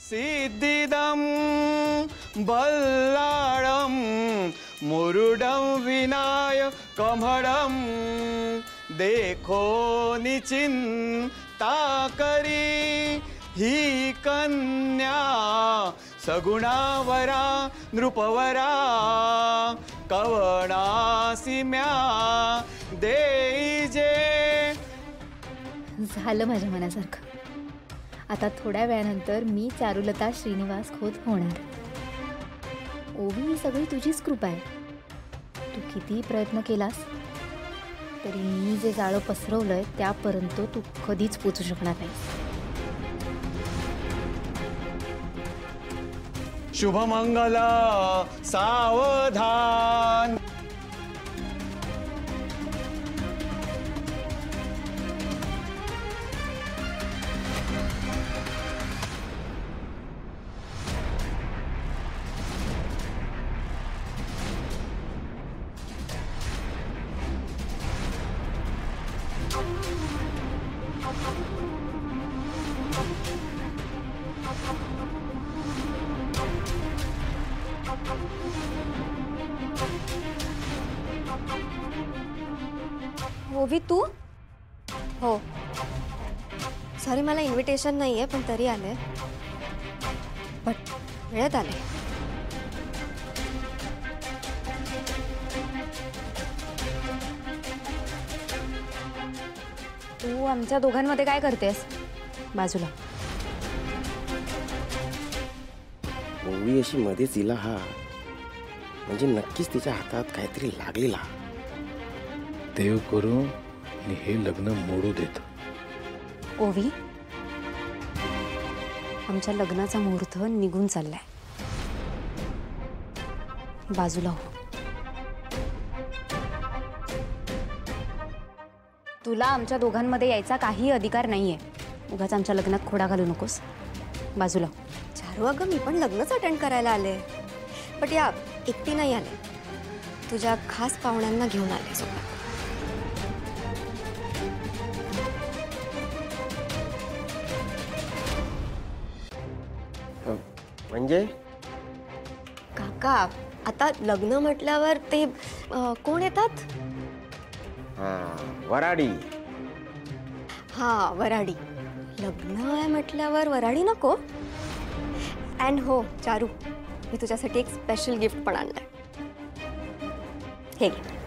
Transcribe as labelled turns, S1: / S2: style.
S1: सिद्धिदं बल्लाळं मुरुडं विनायकमढं देखो निचिंता करी ही कन्या सगुणावरा नृपवरा कवणासी म्या देईजे।
S2: झालं माझ्या मनासारखं। आता थोड्या वेळानंतर मी चारुलता श्रीनिवास खोत होणार। ओवी, ही सगळी तुझीच कृपा आहे। तू किती प्रयत्न केलास तरी मी जे जाळं पसरवलंय त्यापर्यंत तू कधीच पोचू शकणार नाही।
S1: शुभमंगल सावधान।
S3: ओवी, तू? हो, सॉरी, मला इन्व्हिटेशन नाहीये, पण तरी आले। बट वेळेत आले। तू आमच्या दोघांमध्ये काय करतेस? बाजूला।
S4: ओवी अशी मध्येच इला हा, म्हणजे नक्कीच तिच्या हातात काहीतरी लागलेला।
S5: देव करू आणि हे लग्न मोडू देत।
S3: ओवी, आमच्या लग्नाचा मुहूर्त निघून चाललाय। बाजूला हो। तुला आमच्या दोघांमध्ये यायचा काही अधिकार नाहीये। उगाच आमच्या लग्नात खोडा घालू नकोस। बाजूला हो। चारू, अगं मी पण लग्नच अटेंड करायला आले, पण या एकटी नाही आले, तुझ्या खास पाहुण्यांना घेऊन आले सोबत।
S4: म्हणजे
S3: काका, आता लग्न म्हटल्यावर ते कोण येतात?
S4: वराडी।
S3: हा, वराडी। लग्न आहे म्हटल्यावर वराडी नको। अँड हो चारू, मी तुझ्यासाठी एक स्पेशल गिफ्ट पण आणलंय। हे घे।